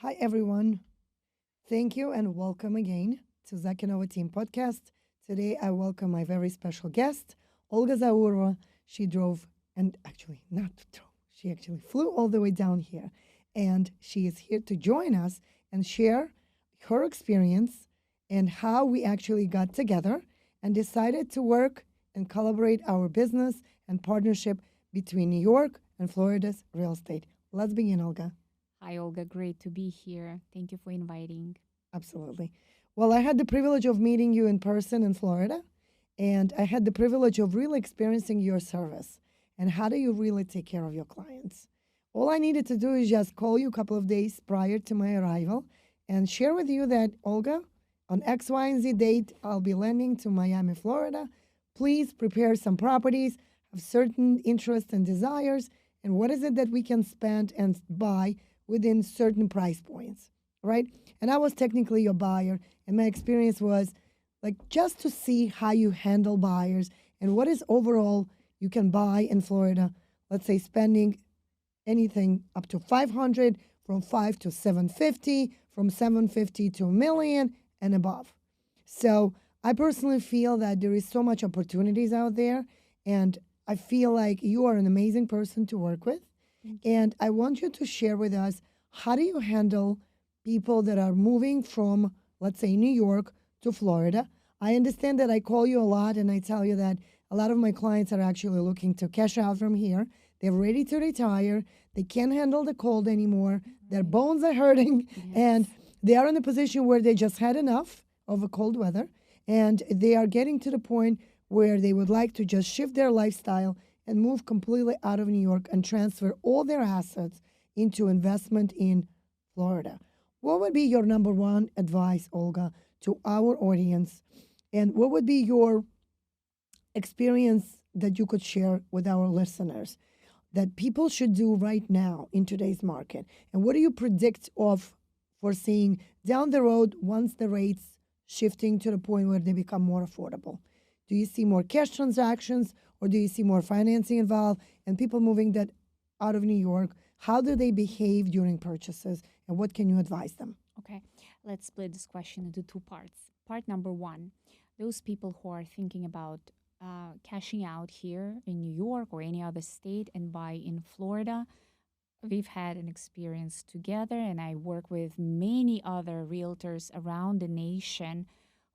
Hi, everyone. Thank you and welcome again to Zak Team Podcast. Today, I welcome my very special guest, Olga Zaurova. She drove, and actually, not drove, she actually flew all the way down here. And she is here to join us and share her experience and how we actually got together and decided to work and collaborate our business and partnership between New York and Florida's real estate. Let's begin, Olga. Hi, Olga. Great to be here. Thank you for inviting. Absolutely. Well, I had the privilege of meeting you in person in Florida, and I had the privilege of really experiencing your service and how do you really take care of your clients. All I needed to do is just call you a couple of days prior to my arrival and share with you that, Olga, on X, Y, and Z date, I'll be landing to Miami, Florida. Please prepare some properties, have certain interests and desires, and what is it that we can spend and buy within certain price points, right? And I was technically your buyer, and my experience was like just to see how you handle buyers and what is overall you can buy in Florida. Let's say spending anything up to 500, from 5 to 750, from 750 to a million and above. So I personally feel that there is so much opportunities out there, and I feel like you are an amazing person to work with. And I want you to share with us, how do you handle people that are moving from, let's say, New York to Florida? I understand that I call you a lot and I tell you that a lot of my clients are actually looking to cash out from here. They're ready to retire. They can't handle the cold anymore. Their bones are hurting and Yes. they are in a position where they just had enough of a cold weather and they are getting to the point where they would like to just shift their lifestyle and move completely out of New York and transfer all their assets into investment in Florida. What would be your number one advice, Olga, to our audience? And what would be your experience that you could share with our listeners that people should do right now in today's market? And what do you predict of foreseeing down the road once the rates shifting to the point where they become more affordable? Do you see more cash transactions or do you see more financing involved and people moving that out of New York? How do they behave during purchases and what can you advise them? Okay. Let's split this question into two parts. Part number one, those people who are thinking about cashing out here in New York or any other state and buy in Florida. We've had an experience together, and I work with many other realtors around the nation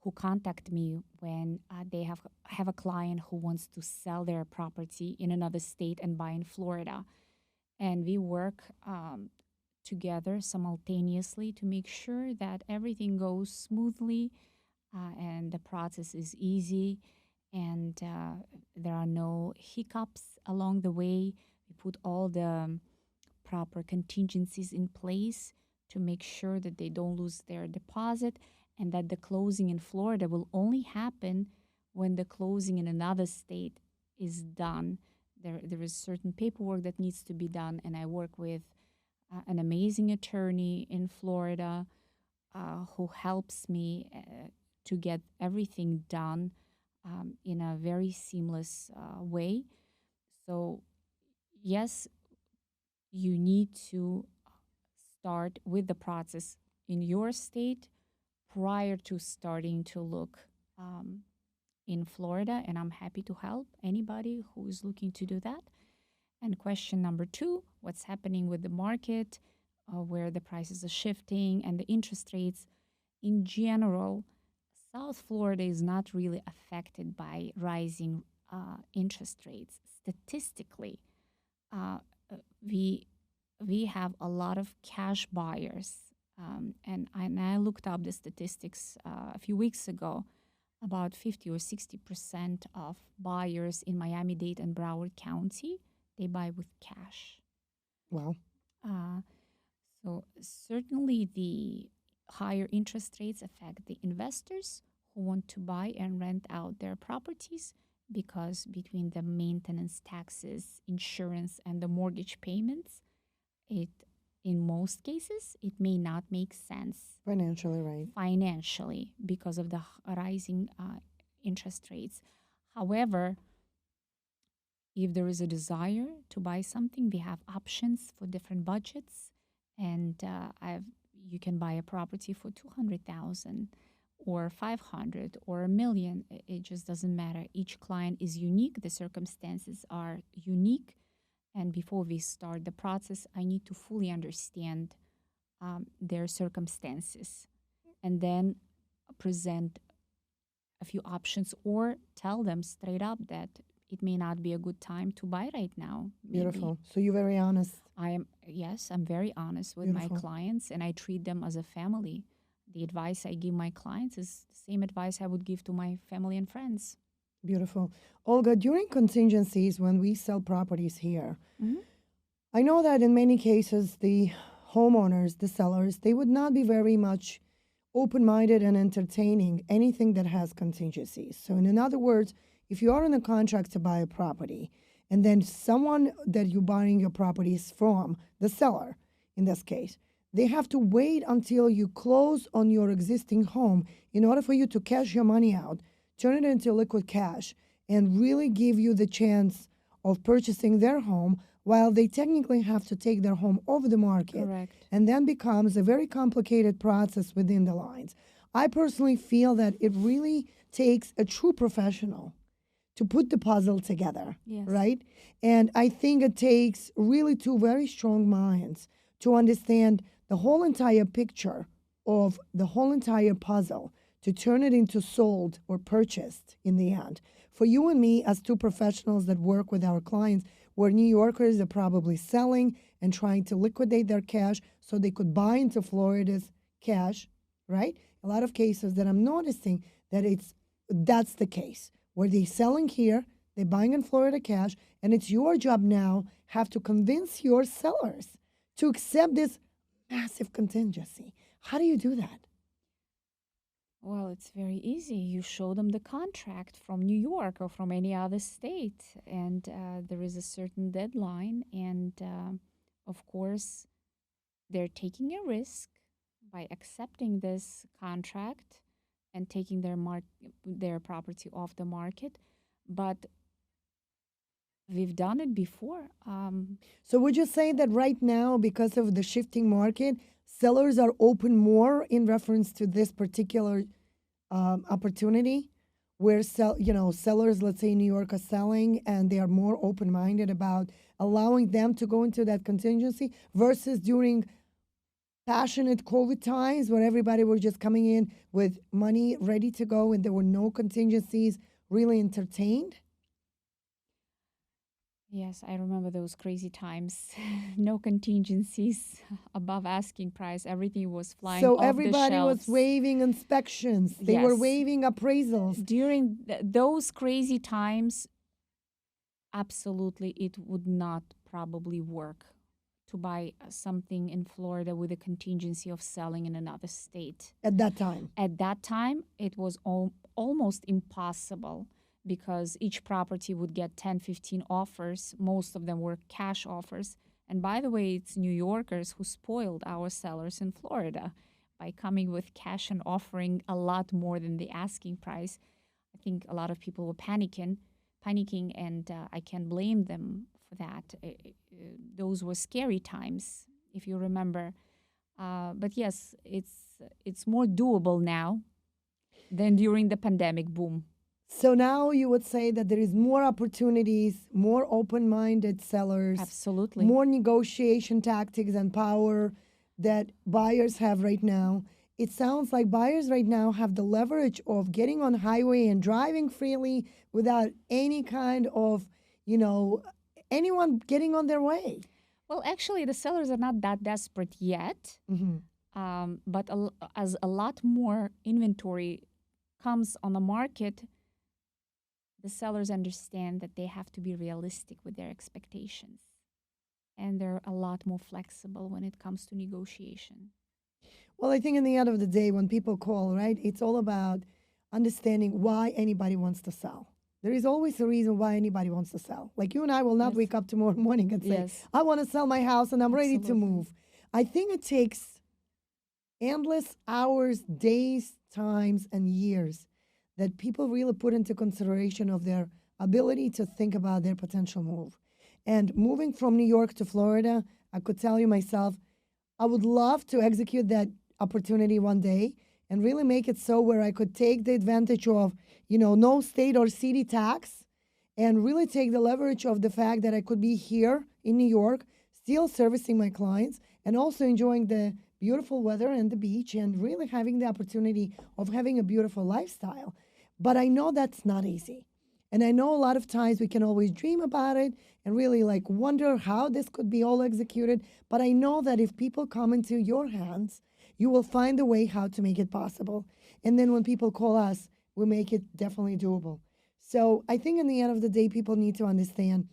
who contact me when they have a client who wants to sell their property in another state and buy in Florida. And we work together simultaneously to make sure that everything goes smoothly and the process is easy and there are no hiccups along the way. We put all the proper contingencies in place to make sure that they don't lose their deposit and that the closing in Florida will only happen when the closing in another state is done. There is certain paperwork that needs to be done, and I work with an amazing attorney in Florida who helps me to get everything done in a very seamless way. So, yes, you need to start with the process in your state prior to starting to look in Florida, and I'm happy to help anybody who is looking to do that. And question number two, what's happening with the market, where the prices are shifting and the interest rates in general? South Florida is not really affected by rising interest rates. Statistically, uh, uh, we we have a lot of cash buyers, and I looked up the statistics a few weeks ago. About 50 or 60% of buyers in Miami-Dade and Broward County, they buy with cash. Well, Uh, so certainly the higher interest rates affect the investors who want to buy and rent out their properties because between the maintenance taxes, insurance, and the mortgage payments, it in most cases it may not make sense financially, right? financially because of the rising interest rates. However, if there is a desire to buy something, we have options for different budgets, and I've you can buy a property for 200,000 or 500 or a million. It just doesn't matter. Each client is unique. The circumstances are unique. And before we start the process, I need to fully understand their circumstances and then present a few options or tell them straight up that it may not be a good time to buy right now. Maybe. Beautiful. So you're very honest. I'm very honest with Beautiful. my clients, and I treat them as a family. The advice I give my clients is the same advice I would give to my family and friends. Beautiful. Olga, during contingencies, when we sell properties here, Mhm. I know that in many cases, the homeowners, the sellers, they would not be very much open minded and entertaining anything that has contingencies. So, in other words, if you are in a contract to buy a property, and then someone that you're buying your properties from, the seller in this case, they have to wait until you close on your existing home in order for you to cash your money out, turn it into liquid cash, and really give you the chance of purchasing their home while they technically have to take their home off the market. Correct. And then becomes a very complicated process within the lines. I personally feel that it really takes a true professional to put the puzzle together, Yes. right? And I think it takes really two very strong minds to understand the whole entire picture of the whole entire puzzle to turn it into sold or purchased in the end. For you and me, as two professionals that work with our clients, where New Yorkers are probably selling and trying to liquidate their cash so they could buy into Florida's cash, right? A lot of cases that I'm noticing that that's the case where they're selling here, they're buying in Florida cash, and it's your job now have to convince your sellers to accept this massive contingency. How do you do that? Well, it's very easy. You show them the contract from New York or from any other state, and there is a certain deadline. And of course, they're taking a risk by accepting this contract and taking their property off the market. But we've done it before. So would you say that right now, because of the shifting market, sellers are open more in reference to this particular opportunity, where sellers, let's say in New York, are selling and they are more open-minded about allowing them to go into that contingency versus during passionate COVID times where everybody was just coming in with money ready to go and there were no contingencies really entertained? Yes, I remember those crazy times. No contingencies above asking price. Everything was flying So off the everybody was shelves. waiving inspections. They were Yes. waiving appraisals. During those crazy times, absolutely, it would not probably work to buy something in Florida with a contingency of selling in another state. At that time. At that time, it was almost impossible because each property would get 10, 15 offers. Most of them were cash offers. And by the way, it's New Yorkers who spoiled our sellers in Florida by coming with cash and offering a lot more than the asking price. I think a lot of people were panicking, and I can't blame them for that. Those were scary times, if you remember. But yes, it's more doable now than during the pandemic boom. So now you would say that there is more opportunities, more open-minded sellers, Absolutely. more negotiation tactics and power that buyers have right now. It sounds like buyers right now have the leverage of getting on highway and driving freely without any kind of, anyone getting on their way. Well, actually, the sellers are not that desperate yet. But as a lot more inventory comes on the market, the sellers understand that they have to be realistic with their expectations. And they're a lot more flexible when it comes to negotiation. Well, I think in the end of the day, when people call, right, it's all about understanding why anybody wants to sell. There is always a reason why anybody wants to sell. Like you and I will not Yes. wake up tomorrow morning and say, Yes. I want to sell my house and I'm ready to Absolutely. move. I think it takes endless hours, days, times, and years that people really put into consideration of their ability to think about their potential move. And moving from New York to Florida, I could tell you myself, I would love to execute that opportunity one day and really make it so where I could take the advantage of, no state or city tax and really take the leverage of the fact that I could be here in New York, still servicing my clients and also enjoying the beautiful weather and the beach and really having the opportunity of having a beautiful lifestyle. But I know that's not easy. And I know a lot of times we can always dream about it and really like wonder how this could be all executed. But I know that if people come into your hands, you will find a way how to make it possible. And then when people call us, we make it definitely doable. So I think in the end of the day, people need to understand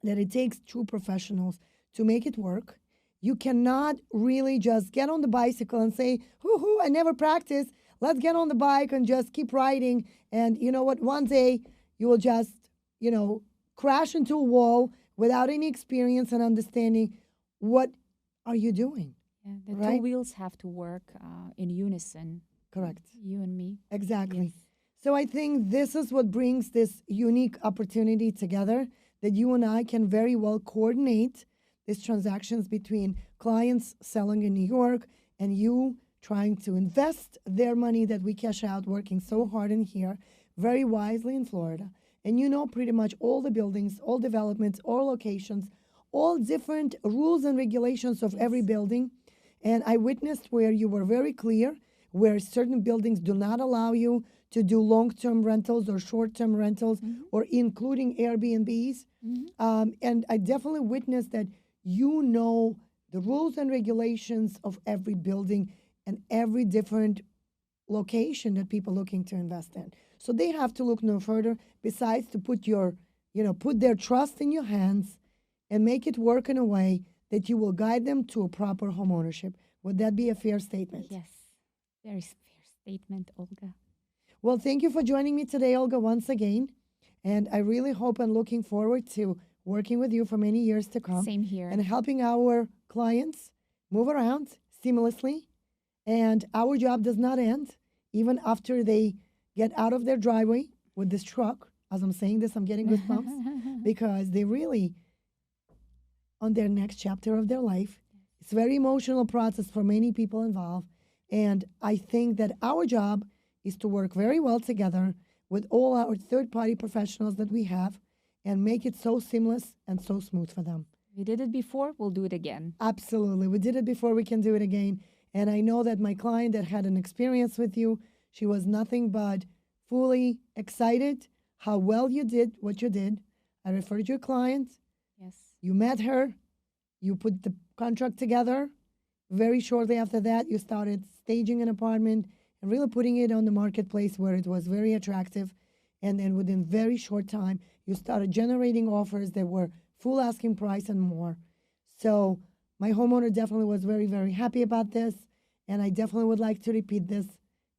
that it takes true professionals to make it work. You cannot really just get on the bicycle and say, hoo hoo, I never practiced. Let's get on the bike and just keep riding. And you know what? One day you will just, crash into a wall without any experience and understanding what are you doing. Yeah, the two Right? wheels have to work in unison. Correct. You and me. Exactly. Yes. So I think this is what brings this unique opportunity together that you and I can very well coordinate these transactions between clients selling in New York and you trying to invest their money that we cash out working so hard in here very wisely in Florida. And you know pretty much all the buildings, all developments, all locations, all different rules and regulations of every building. And I witnessed where you were very clear, where certain buildings do not allow you to do long-term rentals or short-term rentals or including Airbnbs. And I definitely witnessed that you know the rules and regulations of every building and every different location that people looking to invest in. So they have to look no further besides to put their trust in your hands and make it work in a way that you will guide them to a proper home ownership. Would that be a fair statement? Yes. Very fair statement, Olga. Well, thank you for joining me today, Olga, once again. And I really hope and looking forward to working with you for many years to come Same here. and helping our clients move around seamlessly. And our job does not end even after they get out of their driveway with this truck. As I'm saying this, I'm getting goosebumps because they really on their next chapter of their life. It's a very emotional process for many people involved. And I think that our job is to work very well together with all our third-party professionals that we have and make it so seamless and so smooth for them. We did it before, we'll do it again. Absolutely. We did it before, we can do it again. And I know that my client that had an experience with you, she was nothing but fully excited how well you did what you did. I referred your client. Yes. You met her. You put the contract together. Very shortly after that, you started staging an apartment and really putting it on the marketplace where it was very attractive. And then within very short time, you started generating offers that were full asking price and more. So my homeowner definitely was very, very happy about this. And I definitely would like to repeat this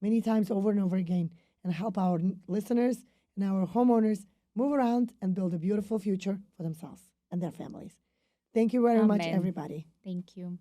many times over and over again and help our listeners and our homeowners move around and build a beautiful future for themselves and their families. Thank you very much, Amen. everybody. Thank you.